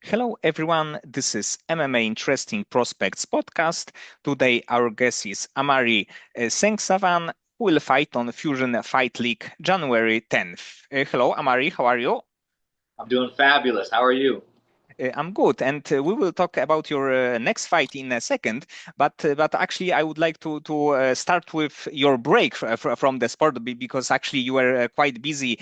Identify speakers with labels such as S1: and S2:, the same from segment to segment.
S1: Hello, everyone. This is MMA Interesting Prospects podcast. Today, our guest is Amari Sengsavanh, who will fight on Fusion Fight League January 10th. Hello, Amari. How are you?
S2: I'm doing fabulous. How are you?
S1: I'm good, and we will talk about your next fight in a second. But actually, I would like to start with your break from the sport because actually you were quite busy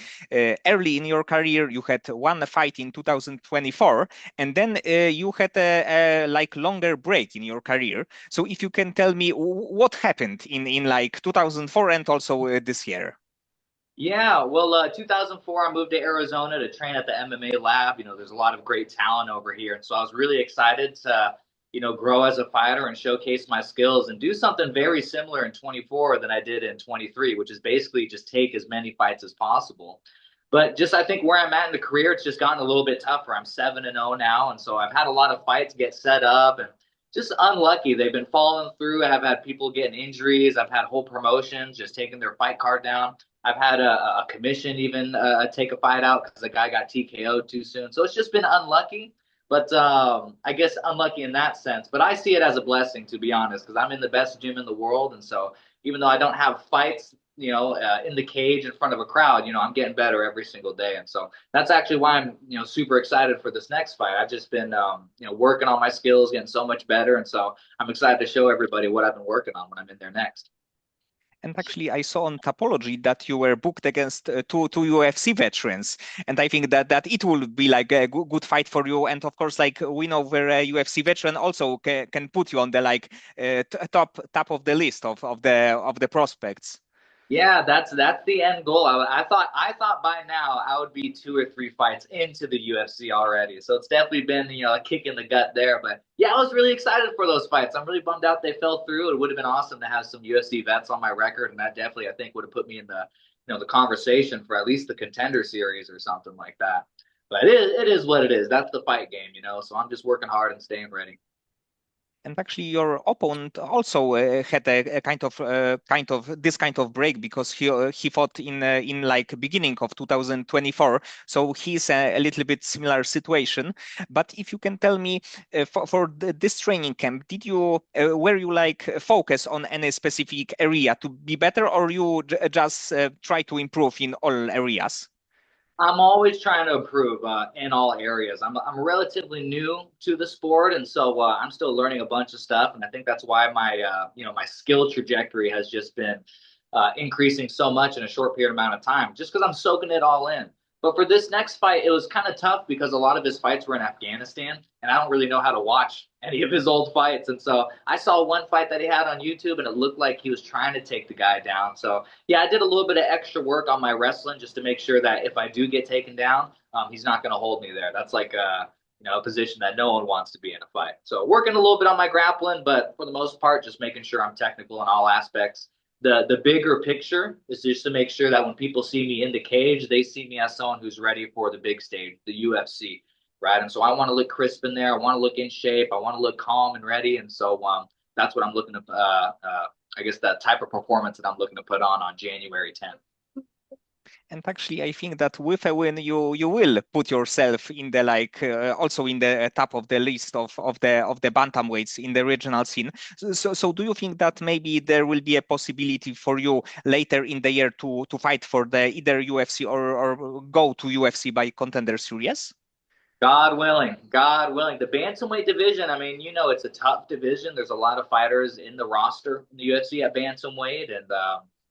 S1: early in your career. You had one fight in 2024, and then you had a like longer break in your career. So if you can tell me what happened in like 2004 and also this year.
S2: Yeah, well, 2004, I moved to Arizona to train at the MMA lab. There's a lot of great talent over here. And so I was really excited to, grow as a fighter and showcase my skills and do something very similar in 24 than I did in 23, which is basically just take as many fights as possible. But just I think where I'm at in the career, it's just gotten a little bit tougher. I'm 7-0 now. And so I've had a lot of fights get set up and just unlucky. They've been falling through. I've had people getting injuries. I've had whole promotions just taking their fight card down. I've had a commission even take a fight out because the guy got TKO'd too soon. So it's just been unlucky, but I guess unlucky in that sense. But I see it as a blessing, to be honest, because I'm in the best gym in the world. And so even though I don't have fights, in the cage in front of a crowd, I'm getting better every single day. And so that's actually why I'm, super excited for this next fight. I've just been, working on my skills, getting so much better. And so I'm excited to show everybody what I've been working on when I'm in there next.
S1: And actually, I saw on Topology that you were booked against two UFC veterans, and I think that it will be like a good fight for you. And of course, like we know, where a UFC veteran also can put you on the like top of the list of the prospects.
S2: Yeah, that's the end goal. I thought by now I would be 2 or 3 fights into the UFC already. So it's definitely been a kick in the gut there. But yeah, I was really excited for those fights. I'm really bummed out they fell through. It would have been awesome to have some UFC vets on my record, and that definitely I think would have put me in the conversation for at least the contender series or something like that. But it is what it is. That's the fight game. So I'm just working hard and staying ready.
S1: And actually, your opponent also had a kind of this kind of break because he fought in like beginning of 2024. So he's a little bit similar situation. But if you can tell me for this training camp, did you were you like focus on any specific area to be better, or you just try to improve in all areas?
S2: I'm always trying to improve in all areas. I'm relatively new to the sport, and so I'm still learning a bunch of stuff. And I think that's why my skill trajectory has just been increasing so much in a short period amount of time, just because I'm soaking it all in. But for this next fight, it was kind of tough because a lot of his fights were in Afghanistan, and I don't really know how to watch any of his old fights. And so I saw one fight that he had on YouTube, and it looked like he was trying to take the guy down. So yeah, I did a little bit of extra work on my wrestling just to make sure that if I do get taken down, he's not going to hold me there. That's like a position that no one wants to be in a fight. So working a little bit on my grappling, but for the most part, just making sure I'm technical in all aspects. The bigger picture is just to make sure that when people see me in the cage, they see me as someone who's ready for the big stage, the UFC, right? And so I want to look crisp in there. I want to look in shape. I want to look calm and ready. And so that's what I'm looking to I guess that type of performance that I'm looking to put on January 10th.
S1: And actually, I think that with a win, you will put yourself in the like also in the top of the list of the bantamweights in the regional scene. So do you think that maybe there will be a possibility for you later in the year to fight for the either UFC or go to UFC by Contender Series?
S2: God willing, God willing. The bantamweight division, I mean, it's a tough division. There's a lot of fighters in the roster in the UFC at bantamweight, and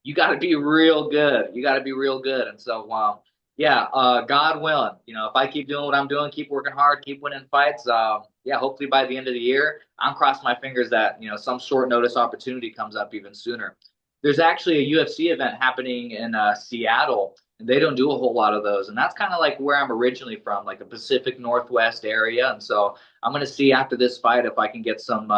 S2: you got to be real good. You got to be real good. And so, yeah, God willing, if I keep doing what I'm doing, keep working hard, keep winning fights, yeah, hopefully by the end of the year, I'm crossing my fingers that some short notice opportunity comes up even sooner. There's actually a UFC event happening in Seattle, and they don't do a whole lot of those. And that's kind of like where I'm originally from, like a Pacific Northwest area. And so I'm going to see after this fight if I can get some,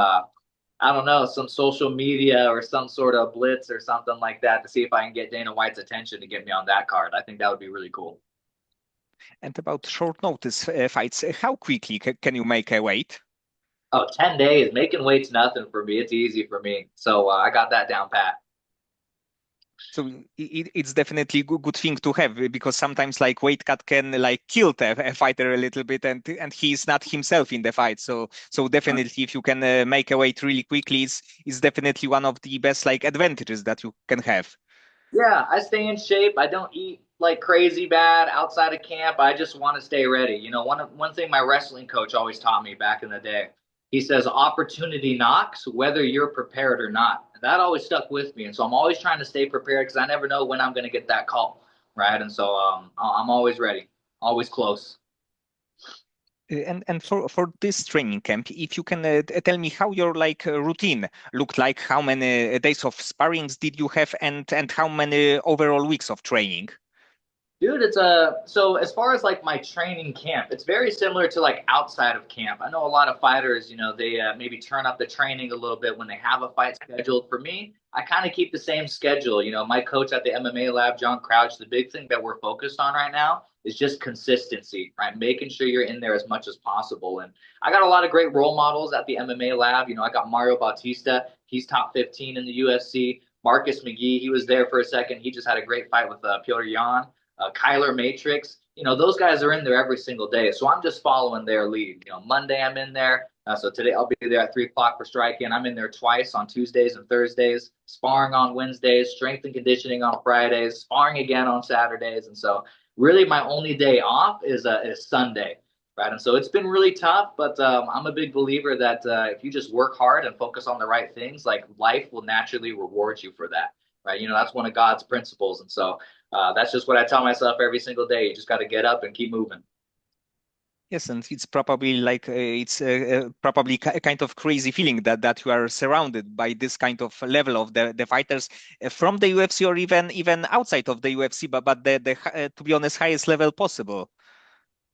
S2: I don't know, some social media or some sort of blitz or something like that to see if I can get Dana White's attention to get me on that card. I think that would be really cool.
S1: And about short notice fights, how quickly can you make a weight?
S2: Oh, 10 days. Making weight's nothing for me. It's easy for me. So I got that down pat.
S1: So it's definitely good thing to have because sometimes like weight cut can like kill a fighter a little bit and he's not himself in the fight. So definitely if you can make a weight really quickly, it's definitely one of the best like advantages that you can have.
S2: Yeah, I stay in shape. I don't eat like crazy bad outside of camp. I just want to stay ready. One thing my wrestling coach always taught me back in the day. He says opportunity knocks whether you're prepared or not. And that always stuck with me. And so I'm always trying to stay prepared because I never know when I'm going to get that call, right? And so I'm always ready, always close.
S1: And for this training camp, if you can tell me how your like routine looked like, how many days of sparrings did you have, and how many overall weeks of training?
S2: Dude, so as far as like my training camp, it's very similar to like outside of camp. I know a lot of fighters, they maybe turn up the training a little bit when they have a fight scheduled. For me, I kind of keep the same schedule. My coach at the MMA lab, John Crouch, the big thing that we're focused on right now is just consistency, right? Making sure you're in there as much as possible. And I got a lot of great role models at the MMA lab. I got Mario Bautista, he's top 15 in the UFC. Marcus McGee, he was there for a second. He just had a great fight with Piotr Jan. Kyler Matrix. Those guys are in there every single day. So I'm just following their lead. Monday I'm in there. So today I'll be there at 3 o'clock for striking. I'm in there twice on Tuesdays and Thursdays, sparring on Wednesdays, strength and conditioning on Fridays, sparring again on Saturdays. And so really my only day off is Sunday. Right. And so it's been really tough, but I'm a big believer that if you just work hard and focus on the right things, like life will naturally reward you for that. Right. That's one of God's principles. And so that's just what I tell myself every single day. You just got to get up and keep moving.
S1: Yes, and it's probably like it's probably kind of crazy feeling that you are surrounded by this kind of level of the fighters from the UFC or even outside of the UFC, but the to be honest highest level possible.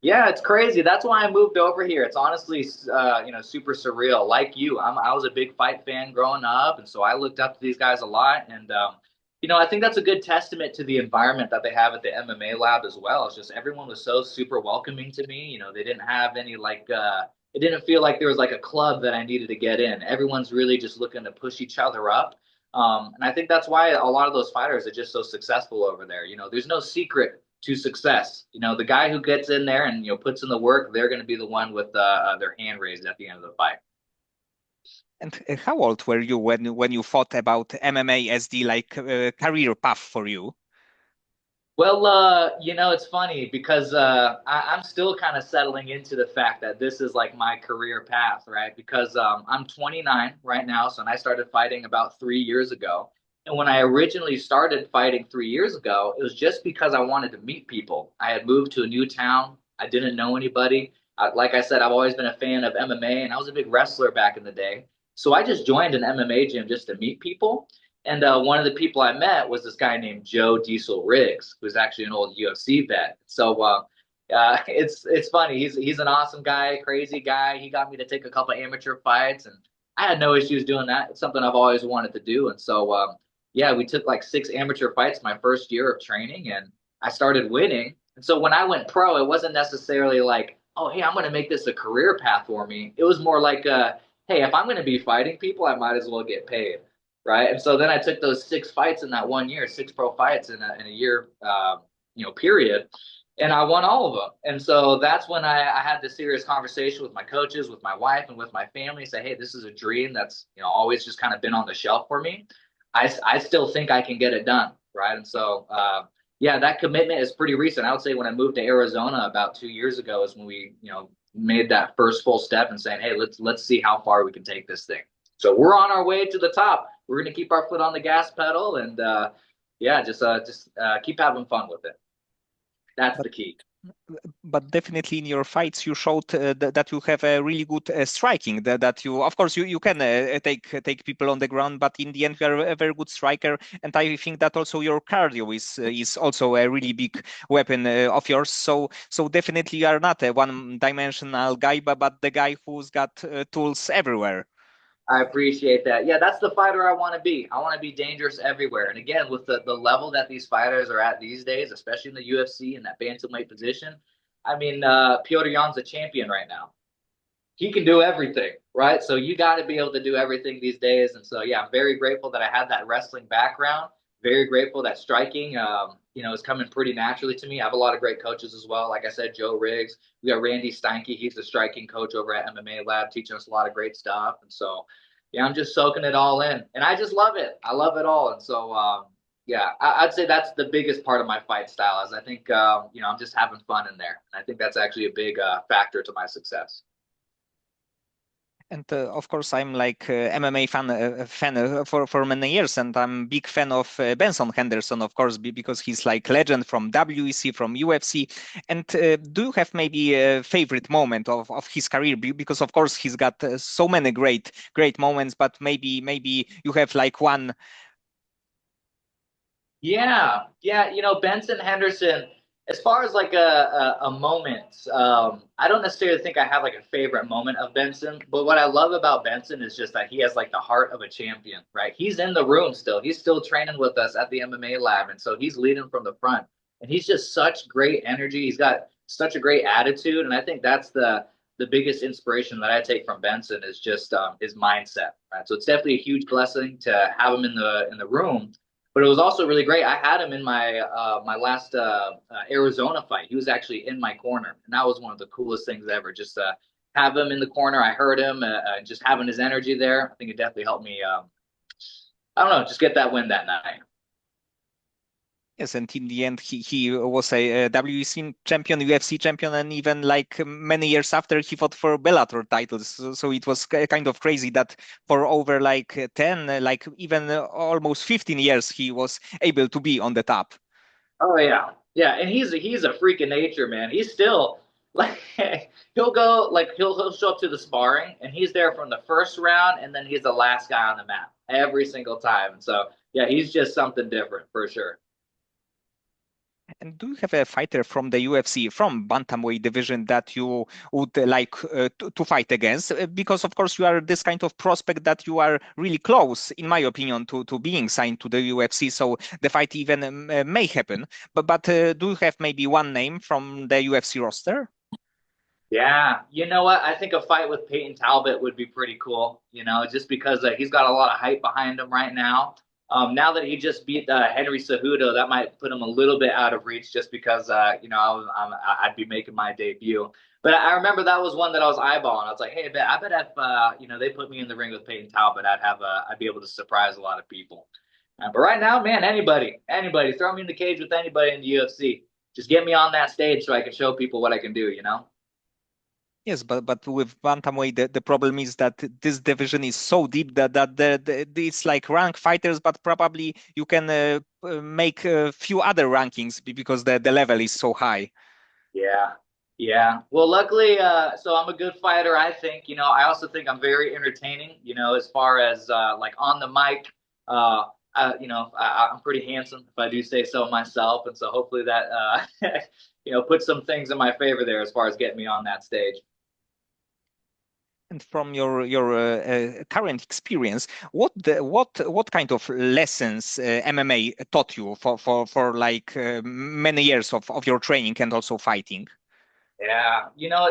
S2: Yeah, it's crazy. That's why I moved over here. It's honestly, super surreal. Like you, I was a big fight fan growing up, and so I looked up to these guys a lot. And I think that's a good testament to the environment that they have at the MMA lab as well. It's just everyone was so super welcoming to me. They didn't have any like, it didn't feel like there was like a club that I needed to get in. Everyone's really just looking to push each other up. And I think that's why a lot of those fighters are just so successful over there. There's no secret to success. The guy who gets in there and puts in the work, they're going to be the one with their hand raised at the end of the fight.
S1: And how old were you when you thought about MMA as the like career path for you?
S2: Well, it's funny because I'm still kind of settling into the fact that this is like my career path, right? Because I'm 29 right now, so and I started fighting about 3 years ago. And when I originally started fighting 3 years ago, it was just because I wanted to meet people. I had moved to a new town. I didn't know anybody. Like I said, I've always been a fan of MMA, and I was a big wrestler back in the day. So I just joined an MMA gym just to meet people. And one of the people I met was this guy named Joe Diesel Riggs, who's actually an old UFC vet. So it's funny. He's an awesome guy, crazy guy. He got me to take a couple amateur fights, and I had no issues doing that. It's something I've always wanted to do. And so yeah, we took like 6 amateur fights my first year of training, and I started winning. And so when I went pro, it wasn't necessarily like, oh, hey, I'm going to make this a career path for me. It was more like, hey, if I'm going to be fighting people, I might as well get paid, right? And so then I took those 6 fights in that one year, 6 pro fights in a year, period, and I won all of them. And so that's when I had this serious conversation with my coaches, with my wife, and with my family. Say, hey, this is a dream that's always just kind of been on the shelf for me. I still think I can get it done, right? And so yeah, that commitment is pretty recent. I would say when I moved to Arizona about 2 years ago is when we made that first full step and saying, hey, let's see how far we can take this thing. So we're on our way to the top. We're going to keep our foot on the gas pedal and yeah, just keep having fun with it. That's
S1: But
S2: the key.
S1: but definitely in your fights you showed that you have a really good striking. That you, of course, you can take people on the ground, but in the end you are a very good striker. And I think that also your cardio is also a really big weapon of yours. So definitely you are not a one-dimensional guy, but the guy who's got tools everywhere.
S2: I appreciate that. Yeah, that's the fighter I want to be. I want to be dangerous everywhere. And again, with the level that these fighters are at these days, especially in the UFC in that bantamweight position, I mean, Piotr Jan's a champion right now. He can do everything, right? So you got to be able to do everything these days. And so, yeah, I'm very grateful that I had that wrestling background. very grateful that striking, is coming pretty naturally to me. I have a lot of great coaches as well. Like I said, Joe Riggs. We got Randy Steinke. He's the striking coach over at MMA Lab, teaching us a lot of great stuff. And so, yeah, I'm just soaking it all in, and I just love it. I love it all. And so, yeah, I'd say that's the biggest part of my fight style. Is I think, I'm just having fun in there, and I think that's actually a big factor to my success.
S1: And of course, I'm like MMA fan for many years, and I'm big fan of Benson Henderson, of course, because he's like legend from WEC, from UFC. And do you have maybe a favorite moment of his career? Because of course he's got so many great moments, but maybe you have like one.
S2: Yeah. Benson Henderson, as far as like a moment, I don't necessarily think I have like a favorite moment of Benson, but what I love about Benson is just that he has like the heart of a champion, right? He's in the room still. He's still training with us at the MMA lab, and so he's leading from the front. And he's just such great energy. He's got such a great attitude, and I think that's the biggest inspiration that I take from Benson is just his mindset, right? So it's definitely a huge blessing to have him in the room, but it was also really great. I had him in my last Arizona fight. He was actually in my corner, and that was one of the coolest things ever. Just have him in the corner. I heard him, just having his energy there. I think it definitely helped me. I don't know, just get that win that night.
S1: Yes, and in the end, he was a WEC champion, UFC champion, and even like many years after, he fought for Bellator titles. So it was kind of crazy that for over like 10, like even almost 15 years, he was able to be on the top.
S2: Oh yeah, and he's a freak of nature, man. He's still like he'll show up to the sparring, and he's there from the first round, and then he's the last guy on the mat every single time. So yeah, he's just something different for sure.
S1: And do you have a fighter from the UFC, from bantamweight division that you would like to fight against? Because of course you are this kind of prospect that you are really close, in my opinion, to being signed to the UFC. So the fight even may happen. But do you have maybe one name from the UFC roster?
S2: Yeah, you know what? I think a fight with Peyton Talbot would be pretty cool. Just because he's got a lot of hype behind him right now. Now that he just beat Henry Cejudo, that might put him a little bit out of reach, just because I'd be making my debut. But I remember that was one that I was eyeballing. I was like, hey, I bet if they put me in the ring with Peyton Talbot, I'd be able to surprise a lot of people. But right now, man, anybody, throw me in the cage with anybody in the UFC. Just get me on that stage so I can show people what I can do.
S1: Yes, but with bantamweight, the problem is that this division is so deep that it's like rank fighters, but probably you can make a few other rankings because the level is so high.
S2: Yeah. Yeah. Well, luckily, so I'm a good fighter, I think. I also think I'm very entertaining, as far as like on the mic. I'm pretty handsome, if I do say so myself. And so hopefully that, puts some things in my favor there as far as getting me on that stage.
S1: And from your current experience, what kind of lessons MMA taught you for like many years of your training and also fighting?
S2: Yeah,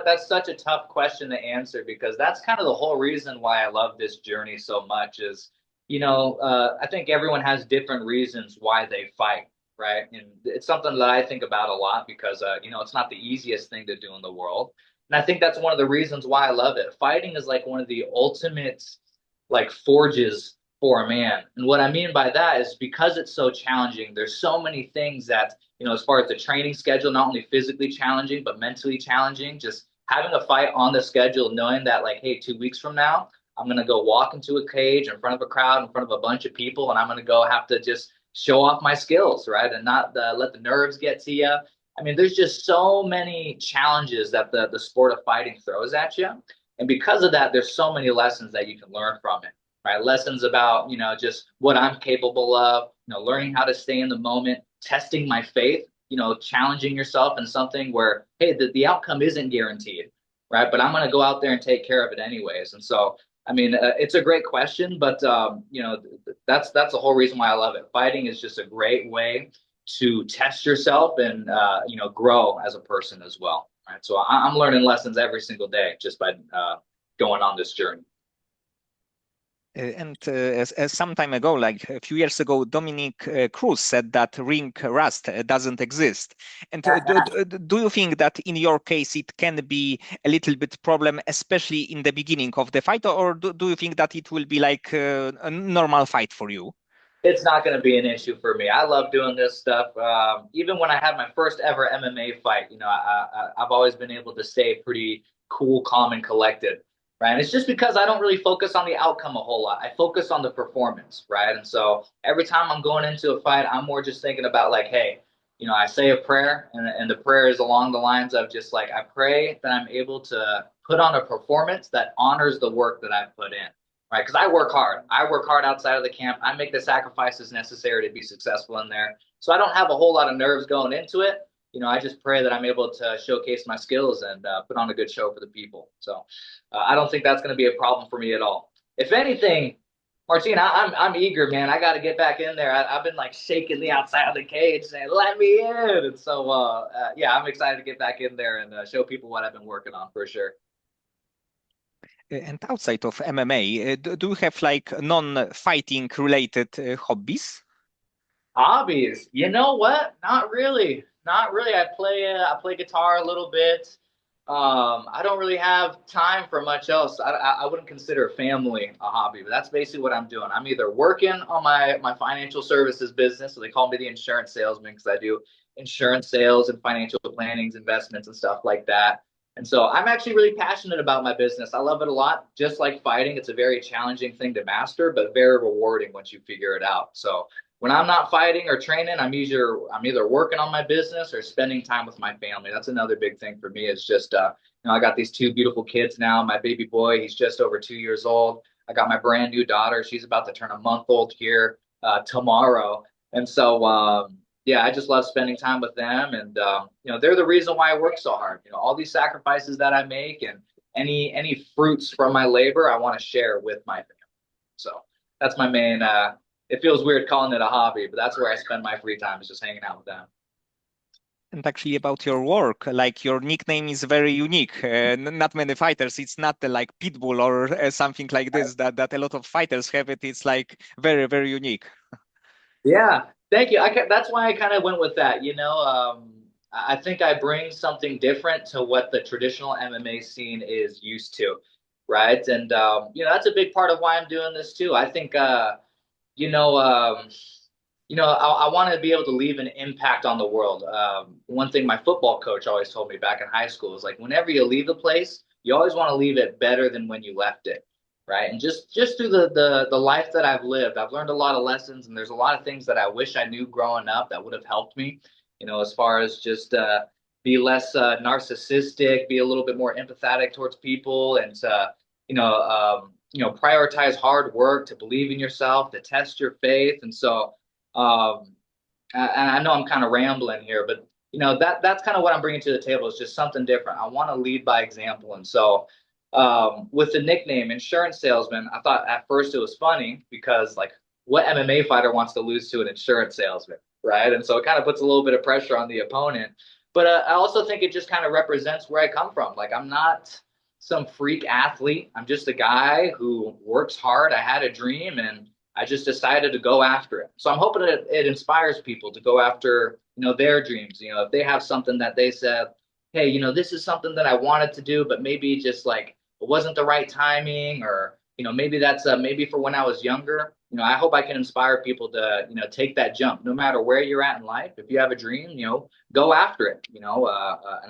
S2: that's such a tough question to answer because that's kind of the whole reason why I love this journey so much is, I think everyone has different reasons why they fight, right? And it's something that I think about a lot because, it's not the easiest thing to do in the world. And I think that's one of the reasons why I love it. Fighting is like one of the ultimate, like, forges for a man. And what I mean by that is because it's so challenging, there's so many things that as far as the training schedule, not only physically challenging, but mentally challenging. Just having a fight on the schedule, knowing that, like, hey, 2 weeks from now, I'm going to go walk into a cage in front of a crowd, in front of a bunch of people, and I'm going to go have to just show off my skills, right? And not let the nerves get to you. I mean, there's just so many challenges that the sport of fighting throws at you. And because of that, there's so many lessons that you can learn from it, right? Lessons about, just what I'm capable of, learning how to stay in the moment, testing my faith, challenging yourself in something where, hey, the outcome isn't guaranteed, right? But I'm going to go out there and take care of it anyways. And so, I mean, it's a great question, but that's the whole reason why I love it. Fighting is just a great way to test yourself and grow as a person as well. Right. So I'm learning lessons every single day just by going on this journey.
S1: As some time ago, like a few years ago, Dominic Cruz said that ring rust doesn't exist. And do you think that in your case it can be a little bit problem, especially in the beginning of the fight, or do you think that it will be like a normal fight for you?
S2: It's not going to be an issue for me. I love doing this stuff. Even when I had my first ever MMA fight, I've always been able to stay pretty cool, calm, and collected, right? And it's just because I don't really focus on the outcome a whole lot. I focus on the performance, right? And so every time I'm going into a fight, I'm more just thinking about like, hey, I say a prayer, and the prayer is along the lines of just like, I pray that I'm able to put on a performance that honors the work that I've put in, right? Because I work hard. I work hard outside of the camp. I make the sacrifices necessary to be successful in there. So I don't have a whole lot of nerves going into it. I just pray that I'm able to showcase my skills and put on a good show for the people. So I don't think that's going to be a problem for me at all. If anything, Martina, I'm eager, man. I got to get back in there. I've been like shaking the outside of the cage, saying "Let me in," and so yeah, I'm excited to get back in there and show people what I've been working on for sure.
S1: And outside of MMA, do you have like non-fighting related hobbies?
S2: Hobbies. You know what? Not really. Not really. I play guitar a little bit. I don't really have time for much else. I wouldn't consider family a hobby, but that's basically what I'm doing. I'm either working on my financial services business, so they call me the insurance salesman because I do insurance sales and financial plannings, investments, and stuff like that. And so I'm actually really passionate about my business. I love it a lot. Just like fighting, it's a very challenging thing to master, but very rewarding once you figure it out. So when I'm not fighting or training, I'm either working on my business or spending time with my family. That's another big thing for me. Is just I got these two beautiful kids now. My baby boy, he's just over 2 years old. I got my brand new daughter. She's about to turn a month old here tomorrow. And so yeah, I just love spending time with them, and they're the reason why I work so hard. All these sacrifices that I make, and any fruits from my labor, I want to share with my family. So that's my main it feels weird calling it a hobby, but that's where I spend my free time is just hanging out with them.
S1: And actually about your work, like your nickname is very unique. Not many fighters. It's not like Pitbull or something like this that a lot of fighters have it. It's like very, very unique.
S2: Yeah, thank you. That's why I kind of went with that. I think I bring something different to what the traditional MMA scene is used to, right? And that's a big part of why I'm doing this too. I think you know, um, I want to be able to leave an impact on the world. One thing my football coach always told me back in high school is like, whenever you leave a place, you always want to leave it better than when you left it, right? And just through the life that I've lived, I've learned a lot of lessons, and there's a lot of things that I wish I knew growing up that would have helped me, as far as just be less narcissistic, be a little bit more empathetic towards people, and prioritize hard work, to believe in yourself, to test your faith. And so um, and I know I'm kind of rambling here, but that's kind of what I'm bringing to the table is just something different. I want to lead by example. And so with the nickname insurance salesman, I thought at first it was funny because like what MMA fighter wants to lose to an insurance salesman, right? And so it kind of puts a little bit of pressure on the opponent. But I also think it just kind of represents where I come from. Like I'm not some freak athlete. I'm just a guy who works hard. I had a dream, and I just decided to go after it. So I'm hoping that it inspires people to go after, their dreams. If they have something that they said, hey, this is something that I wanted to do, but maybe just like it wasn't the right timing, or maybe that's maybe for when I was younger. I hope I can inspire people to take that jump, no matter where you're at in life. If you have a dream, go after it. And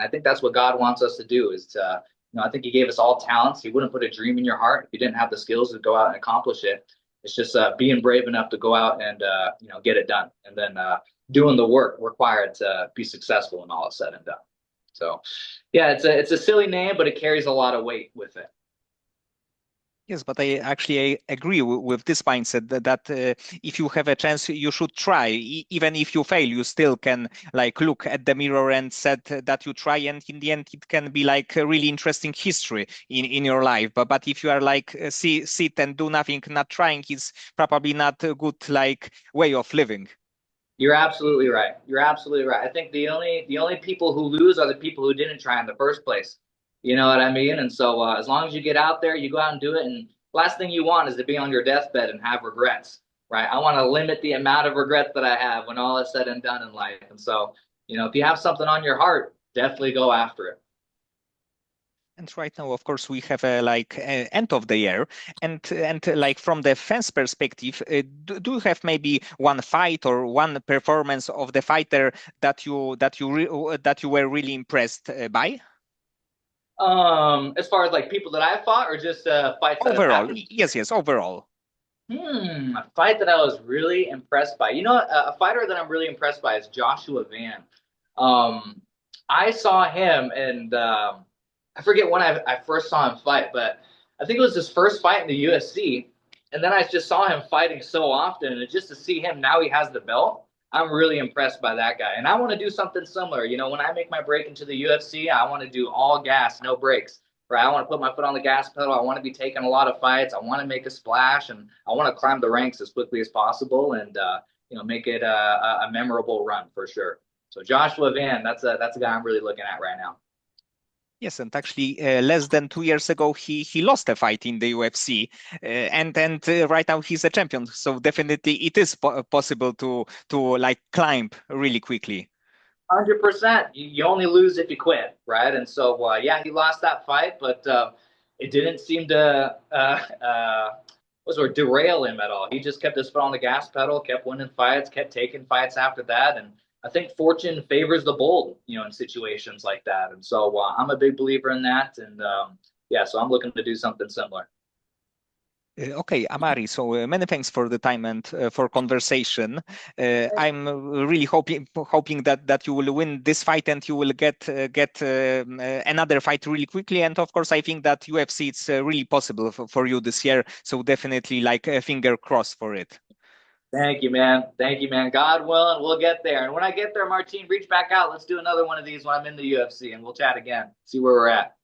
S2: I think that's what God wants us to do is to. I think He gave us all talents. He wouldn't put a dream in your heart if you didn't have the skills to go out and accomplish it. It's just being brave enough to go out and get it done, and then doing the work required to be successful when all is said and done. So, yeah, it's a silly name, but it carries a lot of weight with it.
S1: Yes, but I agree with this mindset that if you have a chance, you should try. Even if you fail, you still can like look at the mirror and said that you try, and in the end, it can be like a really interesting history in your life. But if you are like sit and do nothing, not trying, it's probably not a good like way of living.
S2: You're absolutely right. You're absolutely right. I think the only people who lose are the people who didn't try in the first place. You know what I mean? And so as long as you get out there, you go out and do it, and last thing you want is to be on your deathbed and have regrets, right? I want to limit the amount of regrets that I have when all is said and done in life. And so, if you have something on your heart, definitely go after it.
S1: And right now, of course, we have a end of the year, and like from the fans' perspective, do you have maybe one fight or one performance of the fighter that you were really impressed by?
S2: As far as like people that I fought or just fights that have
S1: Overall,
S2: happened.
S1: yes, yes, overall.
S2: A fight that I was really impressed by. A fighter that I'm really impressed by is Joshua Van. Um, I saw him, and I forget when I first saw him fight, but I think it was his first fight in the UFC. And then I just saw him fighting so often, and just to see him now he has the belt, I'm really impressed by that guy. And I want to do something similar. When I make my break into the UFC, I want to do all gas, no brakes. Right? I want to put my foot on the gas pedal. I want to be taking a lot of fights. I want to make a splash, and I want to climb the ranks as quickly as possible, and make it a memorable run for sure. So Joshua Van, that's a guy I'm really looking at right now.
S1: Yes, and actually, less than 2 years ago, he lost a fight in the UFC, and right now he's a champion. So definitely, it is possible to like climb really quickly.
S2: 100%. You only lose if you quit, right? And so, yeah, he lost that fight, but it didn't seem to derail him at all. He just kept his foot on the gas pedal, kept winning fights, kept taking fights after that, and I think fortune favors the bold, in situations like that. And so, I'm a big believer in that, and yeah, so I'm looking to do something similar.
S1: Okay, Amari, so many thanks for the time and for conversation. I'm really hoping that you will win this fight and you will get another fight really quickly. And of course, I think that UFC it's really possible for you this year. So definitely, like finger crossed for it.
S2: Thank you, man. Thank you, man. God willing, we'll get there. And when I get there, Martine, reach back out. Let's do another one of these when I'm in the UFC, and we'll chat again. See where we're at.